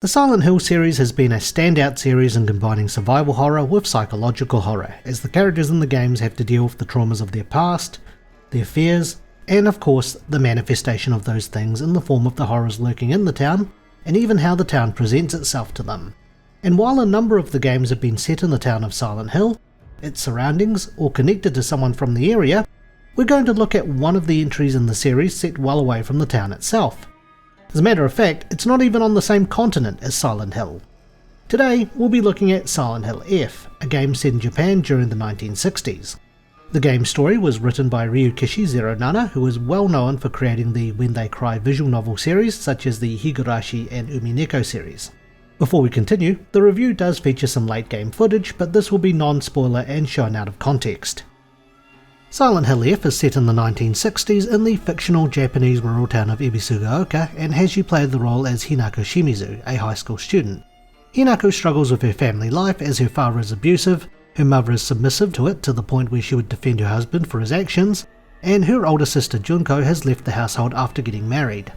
The Silent Hill series has been a standout series in combining survival horror with psychological horror, as the characters in the games have to deal with the traumas of their past, their fears, and of course the manifestation of those things in the form of the horrors lurking in the town, and even how the town presents itself to them. And while a number of the games have been set in the town of Silent Hill, its surroundings, or connected to someone from the area, we're going to look at one of the entries in the series set well away from the town itself. As a matter of fact, it's not even on the same continent as Silent Hill. Today, we'll be looking at Silent Hill F, a game set in Japan during the 1960s. The game's story was written by Ryukishi Zeronana, who is well known for creating the When They Cry visual novel series such as the Higurashi and Umineko series. Before we continue, the review does feature some late game footage, but this will be non-spoiler and shown out of context. Silent Hill F is set in the 1960s in the fictional Japanese rural town of Ebisugaoka and has you play the role as Hinako Shimizu, a high school student. Hinako struggles with her family life as her father is abusive, her mother is submissive to it to the point where she would defend her husband for his actions, and her older sister Junko has left the household after getting married.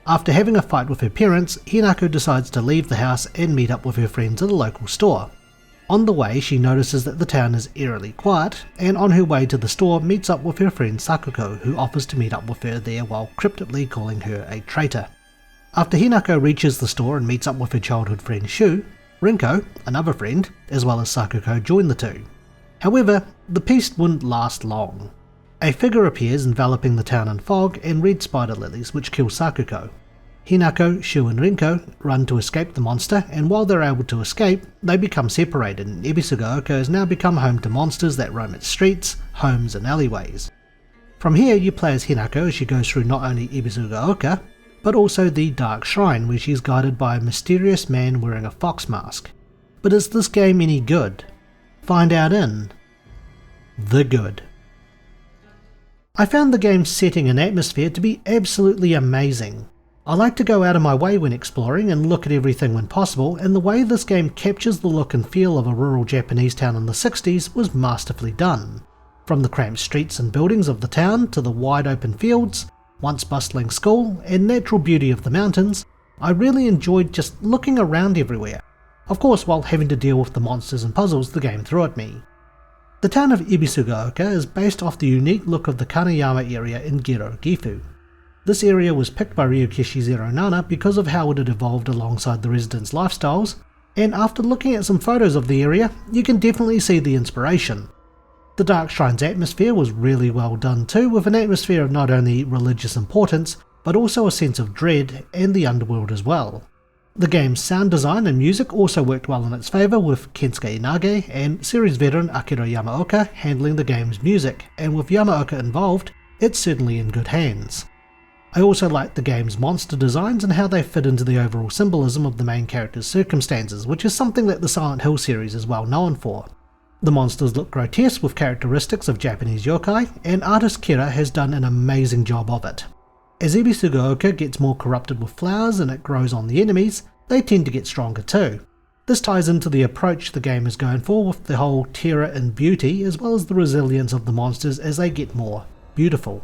After having a fight with her parents, Hinako decides to leave the house and meet up with her friends at a local store. On the way, she notices that the town is eerily quiet, and on her way to the store meets up with her friend Sakuko, who offers to meet up with her there while cryptically calling her a traitor. After Hinako reaches the store and meets up with her childhood friend Shu, Rinko, another friend, as well as Sakuko join the two. However, the peace wouldn't last long. A figure appears enveloping the town in fog and red spider lilies which kill Sakuko. Hinako, Shu and Rinko run to escape the monster, and while they're able to escape, they become separated, and Ebisugaoka has now become home to monsters that roam its streets, homes and alleyways. From here you play as Hinako as she goes through not only Ebisugaoka, but also the Dark Shrine where she's guided by a mysterious man wearing a fox mask. But is this game any good? Find out in The Good. I found the game's setting and atmosphere to be absolutely amazing. I like to go out of my way when exploring and look at everything when possible, and the way this game captures the look and feel of a rural Japanese town in the 60s was masterfully done. From the cramped streets and buildings of the town to the wide open fields, once bustling school, and natural beauty of the mountains, I really enjoyed just looking around everywhere. Of course, while having to deal with the monsters and puzzles the game threw at me. The town of Ebisugaoka is based off the unique look of the Kaneyama area in Gero, Gifu. This area was picked by Ryukishi Zeronana because of how it had evolved alongside the residents' lifestyles, and after looking at some photos of the area, you can definitely see the inspiration. The Dark Shrine's atmosphere was really well done too, with an atmosphere of not only religious importance, but also a sense of dread and the underworld as well. The game's sound design and music also worked well in its favour, with Kensuke Inage and series veteran Akira Yamaoka handling the game's music, and with Yamaoka involved, it's certainly in good hands. I also liked the game's monster designs and how they fit into the overall symbolism of the main character's circumstances, which is something that the Silent Hill series is well known for. The monsters look grotesque with characteristics of Japanese yokai, and artist Kira has done an amazing job of it. As Ebisugaoka gets more corrupted with flowers and it grows on the enemies, they tend to get stronger too. This ties into the approach the game is going for with the whole terror and beauty, as well as the resilience of the monsters as they get more beautiful.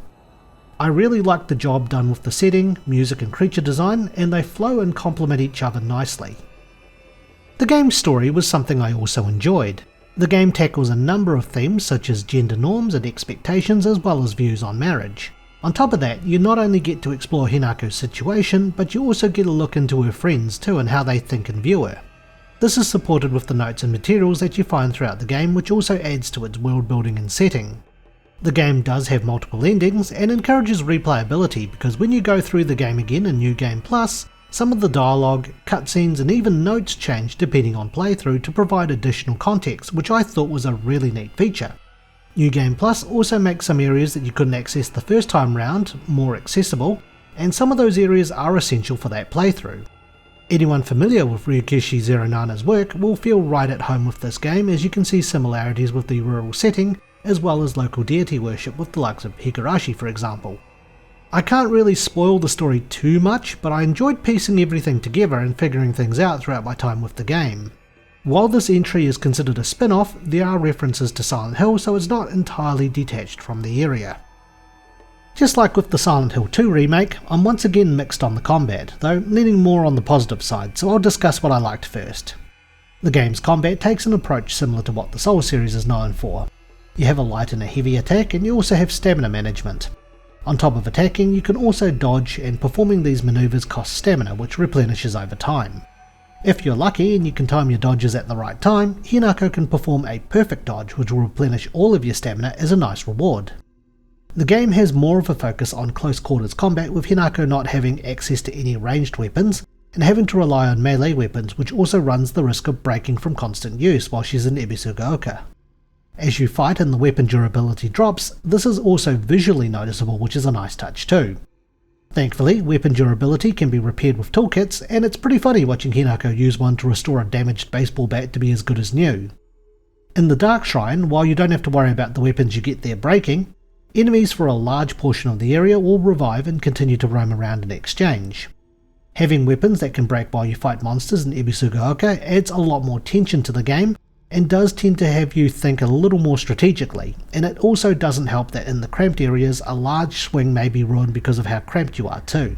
I really like the job done with the setting, music and creature design, and they flow and complement each other nicely. The game's story was something I also enjoyed. The game tackles a number of themes such as gender norms and expectations, as well as views on marriage. On top of that, you not only get to explore Hinako's situation, but you also get a look into her friends too and how they think and view her. This is supported with the notes and materials that you find throughout the game, which also adds to its world building and setting. The game does have multiple endings and encourages replayability, because when you go through the game again in New Game Plus, some of the dialogue, cutscenes and even notes change depending on playthrough to provide additional context, which I thought was a really neat feature. New Game Plus also makes some areas that you couldn't access the first time round more accessible, and some of those areas are essential for that playthrough. Anyone familiar with Ryukishi Zeronana's work will feel right at home with this game, as you can see similarities with the rural setting, as well as local deity worship with the likes of Higurashi for example. I can't really spoil the story too much, but I enjoyed piecing everything together and figuring things out throughout my time with the game. While this entry is considered a spin-off, there are references to Silent Hill, so it's not entirely detached from the area. Just like with the Silent Hill 2 remake, I'm once again mixed on the combat, though leaning more on the positive side, so I'll discuss what I liked first. The game's combat takes an approach similar to what the Souls series is known for. You have a light and a heavy attack, and you also have stamina management. On top of attacking, you can also dodge, and performing these maneuvers costs stamina, which replenishes over time. If you're lucky and you can time your dodges at the right time, Hinako can perform a perfect dodge which will replenish all of your stamina as a nice reward. The game has more of a focus on close quarters combat, with Hinako not having access to any ranged weapons and having to rely on melee weapons, which also runs the risk of breaking from constant use while she's in Ebisugaoka. As you fight and the weapon durability drops, this is also visually noticeable, which is a nice touch too. Thankfully, weapon durability can be repaired with toolkits, and it's pretty funny watching Hinako use one to restore a damaged baseball bat to be as good as new. In the Dark Shrine, while you don't have to worry about the weapons you get there breaking, enemies for a large portion of the area will revive and continue to roam around in exchange. Having weapons that can break while you fight monsters in Ebisugaoka adds a lot more tension to the game, and does tend to have you think a little more strategically, and it also doesn't help that in the cramped areas a large swing may be ruined because of how cramped you are too.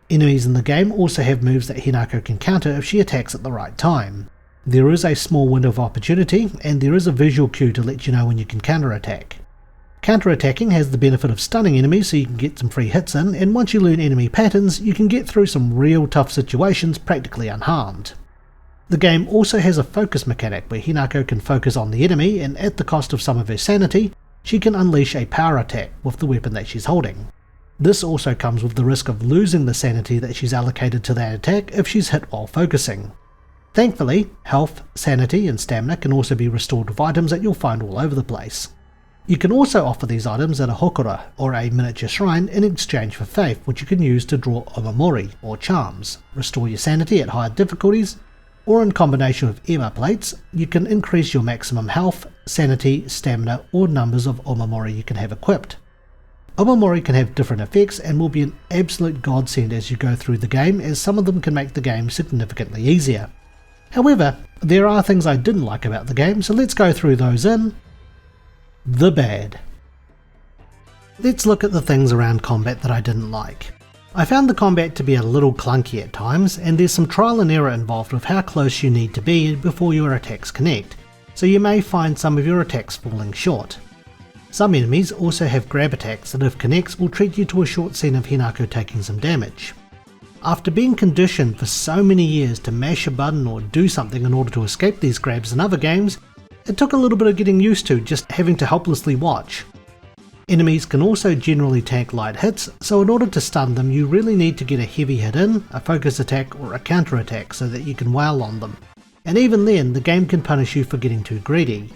Enemies in the game also have moves that Hinako can counter if she attacks at the right time. There is a small window of opportunity, and there is a visual cue to let you know when you can counterattack. Counterattacking has the benefit of stunning enemies so you can get some free hits in, and once you learn enemy patterns you can get through some real tough situations practically unharmed. The game also has a focus mechanic where Hinako can focus on the enemy, and at the cost of some of her sanity, she can unleash a power attack with the weapon that she's holding. This also comes with the risk of losing the sanity that she's allocated to that attack if she's hit while focusing. Thankfully, health, sanity and stamina can also be restored with items that you'll find all over the place. You can also offer these items at a hokora, or a miniature shrine, in exchange for faith, which you can use to draw omamori, or charms, restore your sanity at higher difficulties, or in combination with Ema plates, you can increase your maximum health, sanity, stamina, or numbers of omamori you can have equipped. Omamori can have different effects and will be an absolute godsend as you go through the game, as some of them can make the game significantly easier. However, there are things I didn't like about the game, so let's go through those in the bad. Let's look at the things around combat that I didn't like. I found the combat to be a little clunky at times, and there's some trial and error involved with how close you need to be before your attacks connect, so you may find some of your attacks falling short. Some enemies also have grab attacks that if connects will treat you to a short scene of Hinako taking some damage. After being conditioned for so many years to mash a button or do something in order to escape these grabs in other games, it took a little bit of getting used to just having to helplessly watch. Enemies can also generally tank light hits, so in order to stun them you really need to get a heavy hit in, a focus attack or a counter attack so that you can wail on them, and even then the game can punish you for getting too greedy.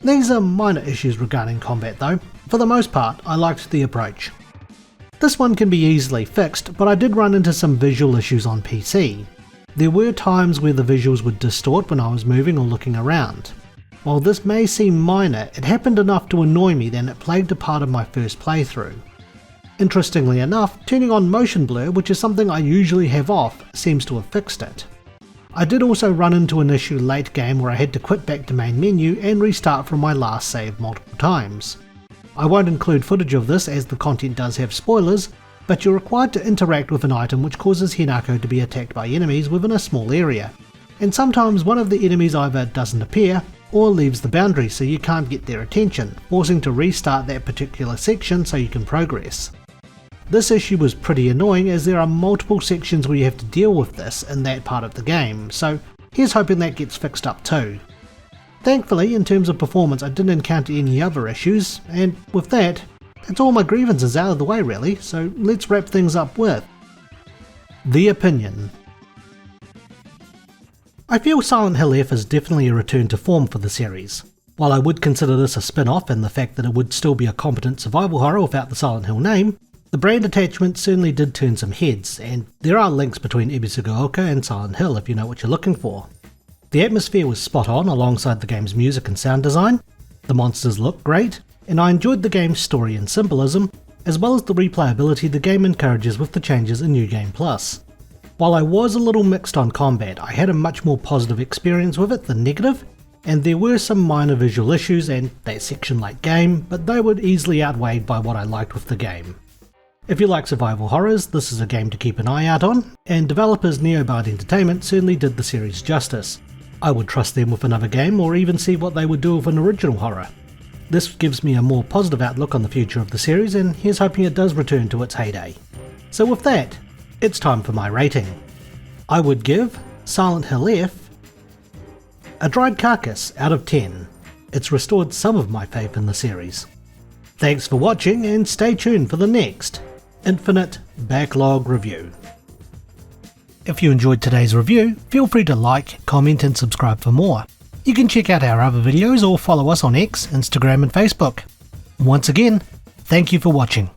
These are minor issues regarding combat though. For the most part I liked the approach. This one can be easily fixed, but I did run into some visual issues on PC. There were times where the visuals would distort when I was moving or looking around. While this may seem minor, it happened enough to annoy me that it plagued a part of my first playthrough. Interestingly enough, turning on motion blur, which is something I usually have off, seems to have fixed it. I did also run into an issue late game where I had to quit back to main menu and restart from my last save multiple times. I won't include footage of this as the content does have spoilers, but you're required to interact with an item which causes Hinako to be attacked by enemies within a small area, and sometimes one of the enemies either doesn't appear or leaves the boundary so you can't get their attention, forcing to restart that particular section so you can progress. This issue was pretty annoying as there are multiple sections where you have to deal with this in that part of the game, so here's hoping that gets fixed up too. Thankfully, in terms of performance I didn't encounter any other issues, and with that, that's all my grievances out of the way really, so let's wrap things up with the opinion. I feel Silent Hill F is definitely a return to form for the series. While I would consider this a spin-off and the fact that it would still be a competent survival horror without the Silent Hill name, the brand attachment certainly did turn some heads, and there are links between Ebisugaoka and Silent Hill if you know what you're looking for. The atmosphere was spot on alongside the game's music and sound design, the monsters looked great, and I enjoyed the game's story and symbolism, as well as the replayability the game encourages with the changes in New Game Plus. While I was a little mixed on combat, I had a much more positive experience with it than negative, and there were some minor visual issues and that section-like game, but they were easily outweighed by what I liked with the game. If you like survival horrors, this is a game to keep an eye out on, and developers Neobard Entertainment certainly did the series justice. I would trust them with another game, or even see what they would do with an original horror. This gives me a more positive outlook on the future of the series, and here's hoping it does return to its heyday. So with that, it's time for my rating. I would give Silent Hill F a dried carcass out of 10. It's restored some of my faith in the series. Thanks for watching, and stay tuned for the next Infinite Backlog review. If you enjoyed today's review, feel free to like, comment and subscribe for more. You can check out our other videos or follow us on X, Instagram and Facebook. Once again, thank you for watching.